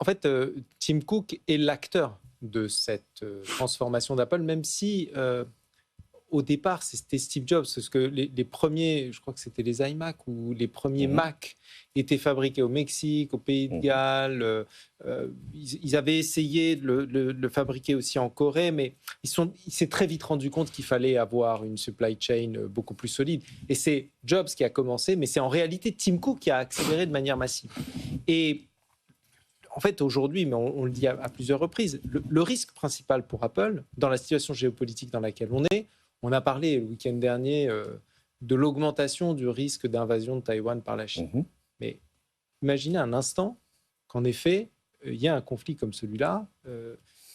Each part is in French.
En fait, Tim Cook est l'acteur de cette transformation d'Apple, même si au départ, c'était Steve Jobs, parce que les premiers, je crois que c'était les iMac ou les premiers Mac étaient fabriqués au Mexique, au Pays de Galles. Ils avaient essayé de le fabriquer aussi en Corée, mais il s'est très vite rendu compte qu'il fallait avoir une supply chain beaucoup plus solide. Et c'est Jobs qui a commencé, mais c'est en réalité Tim Cook qui a accéléré de manière massive. Et en fait, aujourd'hui, mais on le dit à plusieurs reprises, le risque principal pour Apple, dans la situation géopolitique dans laquelle on a parlé le week-end dernier de l'augmentation du risque d'invasion de Taïwan par la Chine. Mais imaginez un instant qu'en effet, il y a un conflit comme celui-là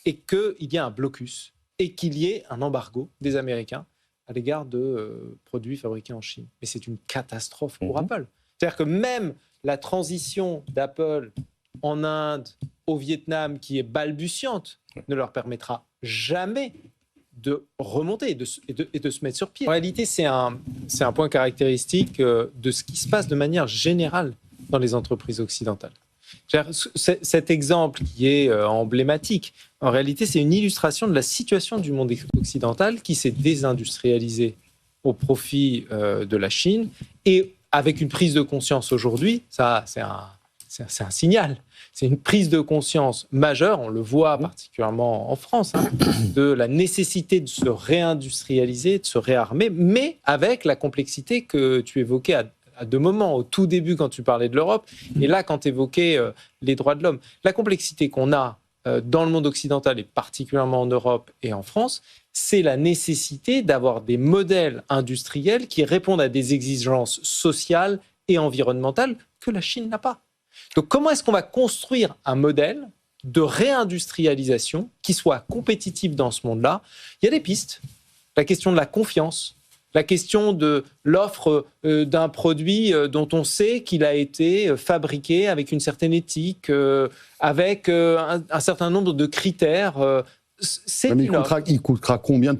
et qu'il y a un blocus et qu'il y ait un embargo des Américains à l'égard de produits fabriqués en Chine. Mais c'est une catastrophe pour Apple. C'est-à-dire que même la transition d'Apple en Inde, au Vietnam, qui est balbutiante, ne leur permettra jamais de remonter et de se mettre sur pied. En réalité, c'est un point caractéristique de ce qui se passe de manière générale dans les entreprises occidentales. Cet exemple qui est emblématique, en réalité, c'est une illustration de la situation du monde occidental qui s'est désindustrialisé au profit de la Chine. Et avec une prise de conscience aujourd'hui, ça, c'est un signal. C'est une prise de conscience majeure, on le voit particulièrement en France, de la nécessité de se réindustrialiser, de se réarmer, mais avec la complexité que tu évoquais à deux moments, au tout début quand tu parlais de l'Europe, et là quand tu évoquais les droits de l'homme. La complexité qu'on a dans le monde occidental, et particulièrement en Europe et en France, c'est la nécessité d'avoir des modèles industriels qui répondent à des exigences sociales et environnementales que la Chine n'a pas. Donc, comment est-ce qu'on va construire un modèle de réindustrialisation qui soit compétitif dans ce monde-là? Il y a des pistes. La question de la confiance, la question de l'offre d'un produit dont on sait qu'il a été fabriqué avec une certaine éthique, avec un certain nombre de critères. Mais il coûtera combien